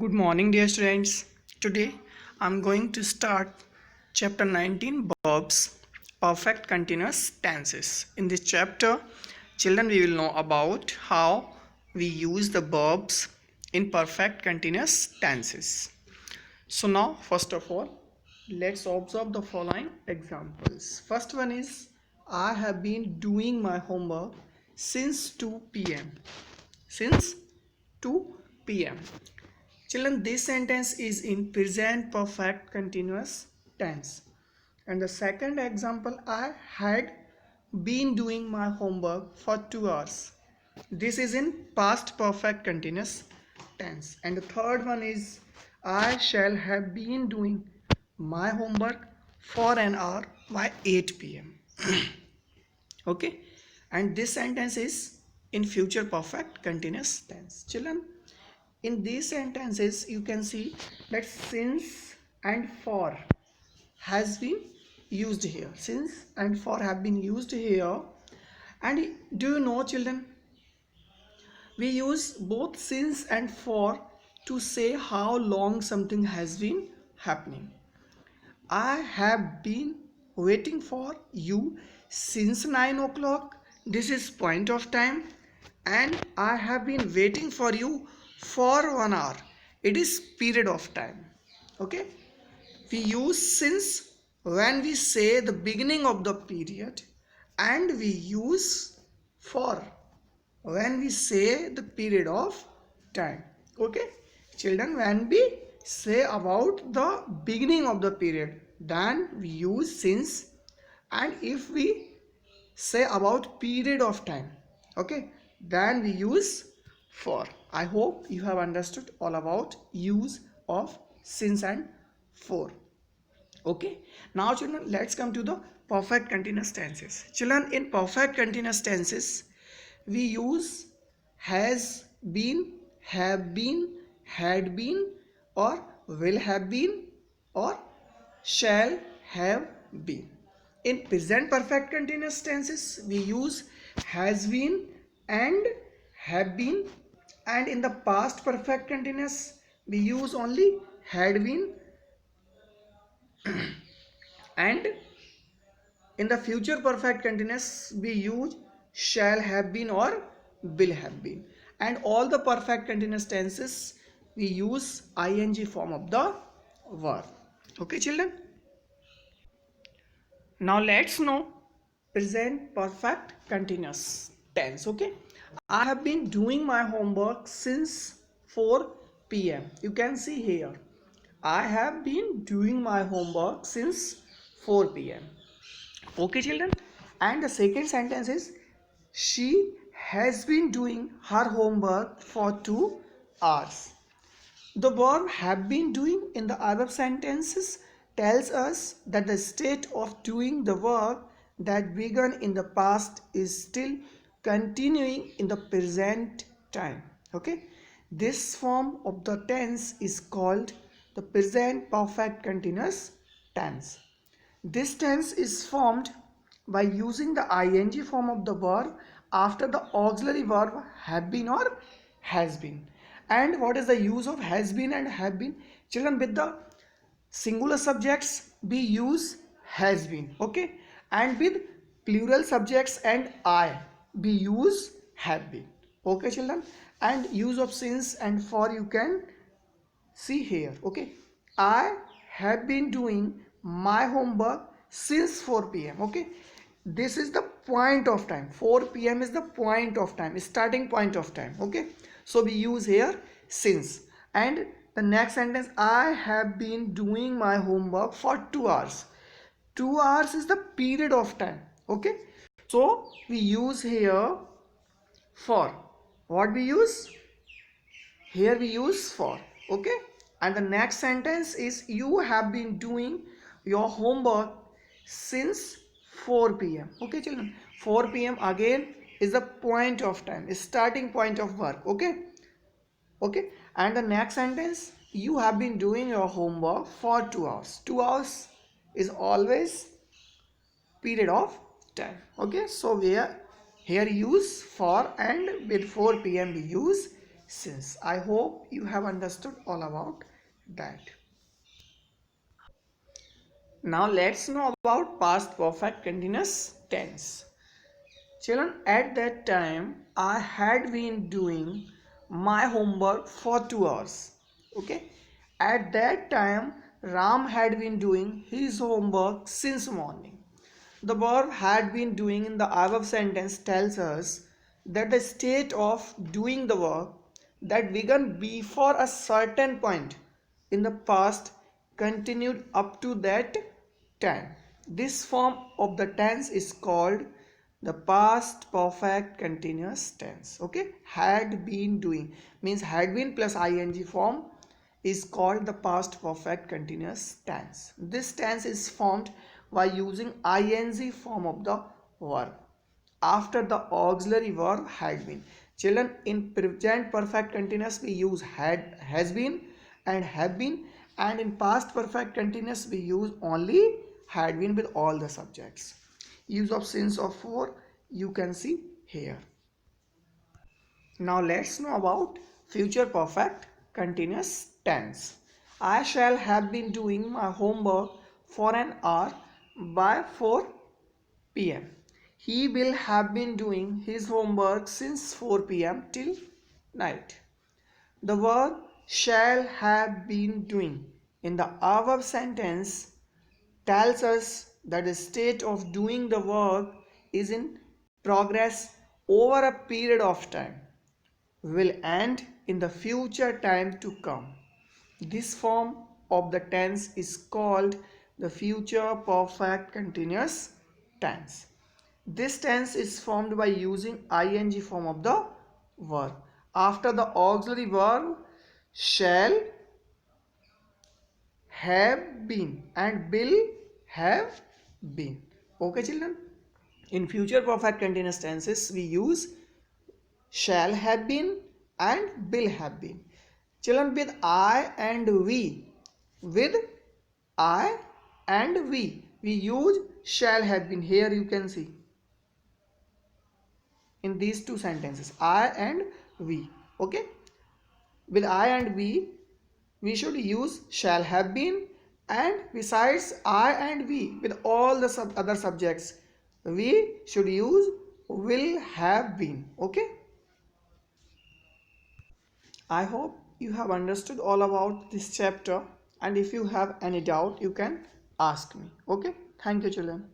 Good morning, dear students. Today I'm going to start chapter 19 verbs, perfect continuous tenses. In this chapter, children, we will know about how we use the verbs in perfect continuous tenses. So now, first of all, let's observe the following examples. First one is I have been doing my homework since 2 p.m. Since 2 p.m. Children, this sentence is in present perfect continuous tense. And the second example, I had been doing my homework for 2 hours. This is in past perfect continuous tense. And the third one is, I shall have been doing my homework for an hour by 8 p.m. Okay, and this sentence is in future perfect continuous tense. Children, in these sentences you can see that since and for has been used here. Since and for have been used here. And do you know, children, we use both since and for to say how long something has been happening. I have been waiting for you since 9 o'clock. This is point of time. And I have been waiting for you for 1 hour. It is period of time. Okay. We use since when we say the beginning of the period, and we use for when we say the period of time. Okay, children, when we say about the beginning of the period, then we use since. And if we say about period of time, okay, then we use for. I hope you have understood all about use of since and for. Okay, now children, let's come to the perfect continuous tenses. Children, in perfect continuous tenses we use has been, have been, had been, or will have been, or shall have been. In present perfect continuous tenses we use has been and have been, and in the past perfect continuous we use only had been, and in the future perfect continuous we use shall have been or will have been. And all the perfect continuous tenses we use ing form of the verb. Okay, children, now let's know present perfect continuous tense. Okay, I have been doing my homework since 4 p.m. You can see here, I have been doing my homework since 4 p.m. Okay, children, and the second sentence is she has been doing her homework for 2 hours. The verb have been doing in the above sentences tells us that the state of doing the work that began in the past is still continuing in the present time. Okay, this form of the tense is called the present perfect continuous tense. This tense is formed by using the ing form of the verb after the auxiliary verb have been or has been. And what is the use of has been and have been? Children, with the singular subjects we use has been. Okay, and with plural subjects and I we use have been. Okay, children, and use of since and for you can see here. Okay, I have been doing my homework since 4 p.m. Okay, this is the point of time. 4 p.m. is the point of time, starting point of time. Okay, so we use here since. And the next sentence, I have been doing my homework for 2 hours. 2 hours is the period of time. Okay, so we use here for. What we use here, we use for. Okay, and the next sentence is you have been doing your homework since 4 p.m. Okay, children, 4 p.m. again is the point of time, is starting point of work. Okay, and the next sentence, you have been doing your homework for 2 hours. 2 hours is always period of time. Okay, so we are here use for, and with 4 p.m. we use since. I hope you have understood all about that. Now let's know about past perfect continuous tense. Children, at that time I had been doing my homework for 2 hours. Okay. At that time Ram had been doing his homework since morning. The verb had been doing in the above sentence tells us that the state of doing the work that began before a certain point in the past continued up to that time. This form of the tense is called the past perfect continuous tense. Okay, had been doing means had been plus ing form is called the past perfect continuous tense. This tense is formed by using ing form of the verb after the auxiliary verb had been. Children, in present perfect continuous we use had, has been and have been, and in past perfect continuous we use only had been with all the subjects. Use of since or for you can see here. Now let's know about future perfect continuous tense. I shall have been doing my homework for an hour by 4 p.m. He will have been doing his homework since 4 p.m. till night. The verb shall have been doing in the above sentence tells us that the state of doing the work is in progress over a period of time, will end in the future time to come. This form of the tense is called the future perfect continuous tense. This tense is formed by using ing form of the verb after the auxiliary verb shall, have been and will have been. Okay children, in future perfect continuous tenses we use shall have been and will have been. Children, with I and with I and we use shall have been. Here you can see in these two sentences I and we. Okay, with I and we should use shall have been, and besides I and we with all the other subjects we should use will have been. Okay, I hope you have understood all about this chapter, and if you have any doubt you can ask me. Okay, thank you children.